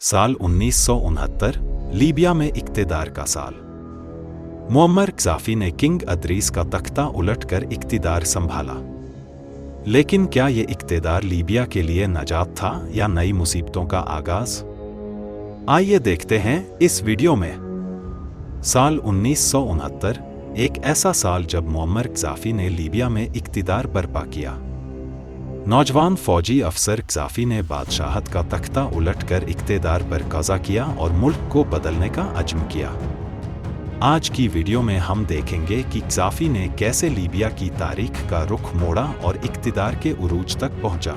साल 1969 लीबिया में इक्तिदार का साल। मुअम्मर गद्दाफी ने किंग अदरीस का तख्ता उलटकर इक्तिदार संभाला। लेकिन क्या ये इक्तिदार लीबिया के लिए नजात था या नई मुसीबतों का आगाज? आइए देखते हैं इस वीडियो में। साल 1969 एक ऐसा साल जब मुअम्मर गद्दाफी ने लीबिया में इक्तिदार बर्पा किया। नौजवान फौजी अफसर गद्दाफी ने बादशाहत का तख्ता उलटकर इक्तिदार पर कब्जा किया और मुल्क को बदलने का अज़्म किया। आज की वीडियो में हम देखेंगे कि गद्दाफी ने कैसे लीबिया की तारीख का रुख मोड़ा और इक्तिदार के उरूज तक पहुंचा।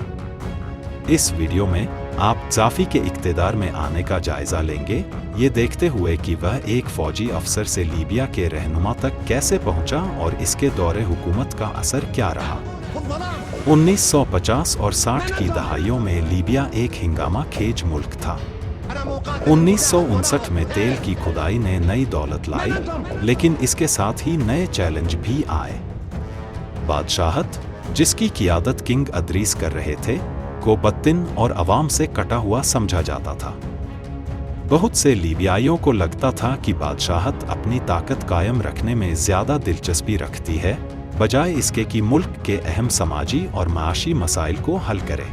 इस वीडियो में आप गद्दाफी के इक्तिदार में आने का जायजा लेंगे, ये देखते हुए कि वह एक फौजी अफसर से लीबिया के रहनुमा तक कैसे पहुंचा और इसके दौरे हुकूमत का असर क्या रहा। 1950 और 60 की दहाइयों में लीबिया एक हिंगामा खेज मुल्क था। 1959 में तेल की खुदाई ने नई दौलत लाई, लेकिन इसके साथ ही नए चैलेंज भी आए। बादशाहत, जिसकी क़ियादत किंग अदरीस कर रहे थे, को बददिन और अवाम से कटा हुआ समझा जाता था। बहुत से लीबियाइयों को लगता था कि बादशाहत अपनी ताकत कायम रखने में ज़्यादा दिलचस्पी रखती है, बजाय इसके कि मुल्क के अहम समाजी और माशी मसाइल को हल करे।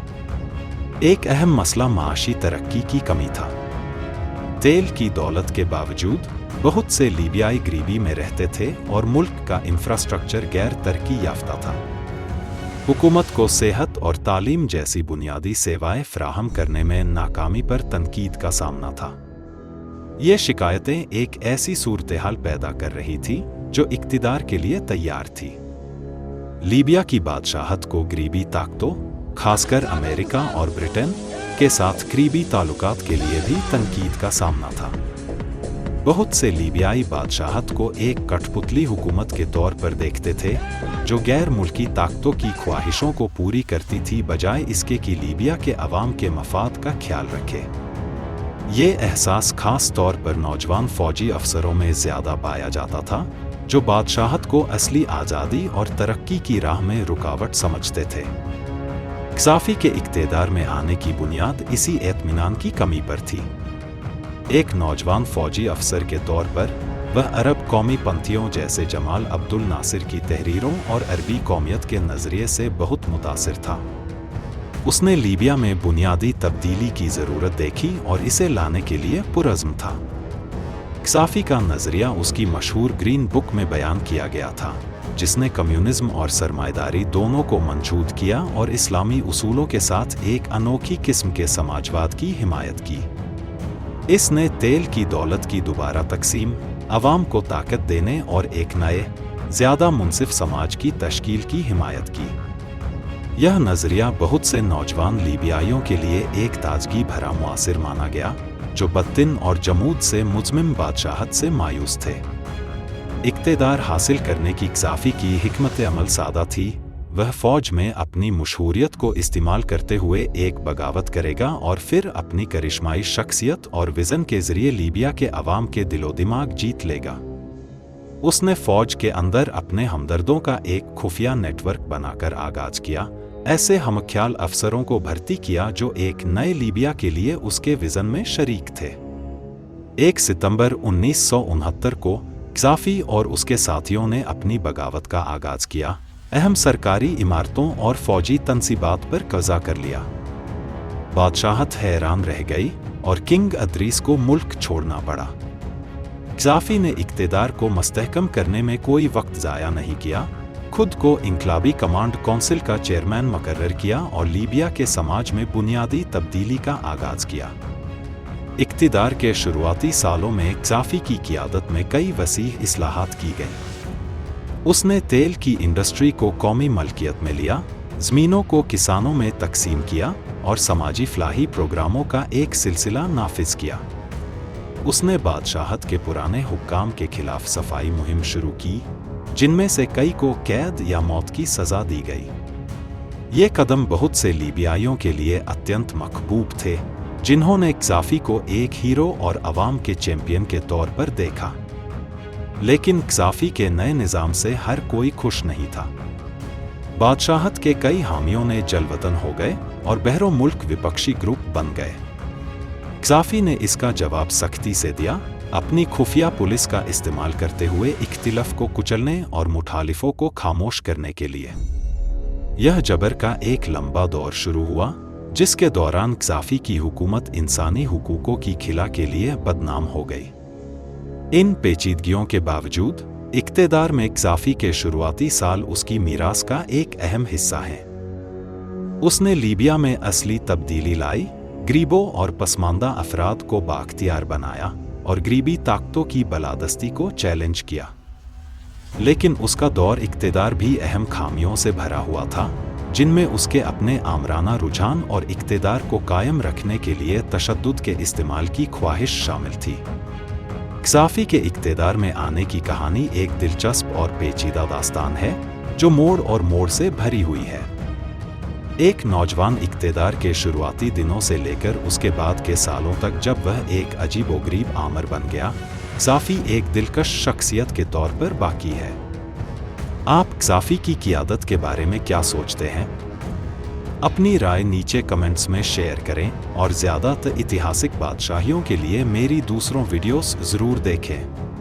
एक अहम मसला माशी तरक्की की कमी था। तेल की दौलत के बावजूद बहुत से लीबियाई गरीबी में रहते थे और मुल्क का इंफ्रास्ट्रक्चर गैर तरक्की याफ्ता था। हुकूमत को सेहत और तालीम जैसी बुनियादी सेवाएं फराहम करने में नाकामी पर तनकीद का सामना था। ये शिकायतें एक ऐसी सूरत-ए-हाल पैदा कर रही थी जो इक्तिदार के लिए तैयार थी। लीबिया की बादशाहत को गरीबी ताकतों, खासकर अमेरिका और ब्रिटेन के साथ करीबी ताल्लुकात के लिए भी तनकीद का सामना था। बहुत से लीबियाई बादशाहत को एक कठपुतली हुकूमत के तौर पर देखते थे, जो गैर मुल्की ताकतों की ख्वाहिशों को पूरी करती थी, बजाय इसके कि लीबिया के अवाम के मफाद का ख्याल रखे। ये एहसास खास तौर पर नौजवान फौजी अफसरों में ज़्यादा पाया जाता था, जो बादशाहत को असली आज़ादी और तरक्की की राह में रुकावट समझते थे। गद्दाफी के इक्तिदार में आने की बुनियाद इसी एतमीनान की कमी पर थी। एक नौजवान फौजी अफसर के तौर पर वह अरब कौमी पंथियों जैसे जमाल अब्दुल नासिर की तहरीरों और अरबी कौमियत के नज़रिए से बहुत मुतासिर था। उसने लीबिया में बुनियादी तब्दीली की ज़रूरत देखी और इसे लाने के लिए पुरज़्म था। गद्दाफी का नज़रिया उसकी मशहूर ग्रीन बुक में बयान किया गया था, जिसने कम्युनिज्म और सरमायदारी दोनों को मंशूद किया और इस्लामी उसूलों के साथ एक अनोखी किस्म के समाजवाद की हिमायत की। इसने तेल की दौलत की दोबारा तकसीम, अवाम को ताकत देने और एक नए, ज़्यादा मुनसिफ समाज की तश्कील की हिमायत की। यह नज़रिया बहुत से नौजवान लीबियाइयों के लिए एक ताजगी भरा मुआसिर माना गया, जो बददिन और जमूद से मुज़म्मिम बादशाहत से मायूस थे। इक्तिदार हासिल करने की गद्दाफी की हिकमत अमल सादा थी। वह फ़ौज में अपनी मशहूरियत को इस्तेमाल करते हुए एक बगावत करेगा और फिर अपनी करिश्माई शख्सियत और विज़न के ज़रिए लीबिया के अवाम के दिलो दिमाग जीत लेगा। उसने फ़ौज के अंदर अपने हमदर्दों का एक खुफिया नेटवर्क बनाकर आगाज़ किया, ऐसे हमख्याल अफसरों को भर्ती किया जो एक नए लीबिया के लिए उसके विज़न में शरीक थे। 1 सितंबर 1969 को गद्दाफी और उसके साथियों ने अपनी बगावत का आगाज़ किया, अहम सरकारी इमारतों और फौजी तनसीबात पर कब्जा कर लिया। बादशाहत हैरान रह गई और किंग अदरीस को मुल्क छोड़ना पड़ा। गद्दाफी ने इक्तिदार को मुस्तहकम करने में कोई वक्त ज़ाया नहीं किया, खुद को इनकलाबी कमांड काउंसिल का चेयरमैन मुकर्रर किया और लीबिया के समाज में बुनियादी तब्दीली का आगाज़ किया। इक्तिदार के शुरुआती सालों में गद्दाफी की क़ियादत में कई वसीह इस्लाहात की गईं। उसने तेल की इंडस्ट्री को कौमी मलकियत में लिया, ज़मीनों को किसानों में तकसीम किया और समाजी फलाही प्रोग्रामों का एक सिलसिला नाफिज किया। उसने बादशाहत के पुराने हुक्काम के खिलाफ सफाई मुहिम शुरू की, जिनमें से कई को कैद या मौत की सज़ा दी गई। ये कदम बहुत से लीबियाइयों के लिए अत्यंत मकबूल थे, जिन्होंने गद्दाफी को एक हीरो और अवाम के चैंपियन के तौर पर देखा। लेकिन गद्दाफी के नए निज़ाम से हर कोई खुश नहीं था। बादशाहत के कई हामियों ने जलवतन हो गए और बहरो मुल्क विपक्षी ग्रुप बन गए। क़ज़ाफ़ी ने इसका जवाब सख्ती से दिया, अपनी खुफिया पुलिस का इस्तेमाल करते हुए इख्तिलाफ को कुचलने और मुखालिफों को खामोश करने के लिए। यह जबर का एक लंबा दौर शुरू हुआ, जिसके दौरान क़ज़ाफ़ी की हुकूमत इंसानी हुकूकों की खिला के लिए बदनाम हो गई। इन पेचीदगियों के बावजूद इक़्तिदार में क़ज़ाफ़ी के शुरुआती साल उसकी मीरास का एक अहम हिस्सा हैं। उसने लीबिया में असली तब्दीली लाई, गरीबों और पसमानदा अफराद को बाख्तियार बनाया और गरीबी ताकतों की बलादस्ती को चैलेंज किया। लेकिन उसका दौर इक़्तिदार भी अहम खामियों से भरा हुआ था, जिनमें उसके अपने आमराना रुझान और इक़्तिदार को कायम रखने के लिए तशद्दुद के इस्तेमाल की ख्वाहिश शामिल थी। क़ज़ाफ़ी के इक़्तिदार में आने की कहानी एक दिलचस्प और पेचीदा दास्तान है, जो मोड़ और मोड़ से भरी हुई है। एक नौजवान इक़्तिदार के शुरुआती दिनों से लेकर उसके बाद के सालों तक, जब वह एक अजीबोगरीब आमर बन गया, क़ज़ाफ़ी एक दिलकश शख्सियत के तौर पर बाकी है। आप क़ज़ाफ़ी की क़ियादत के बारे में क्या सोचते हैं? अपनी राय नीचे कमेंट्स में शेयर करें और ज़्यादातर ऐतिहासिक बादशाहियों के लिए मेरी दूसरों वीडियोस ज़रूर देखें।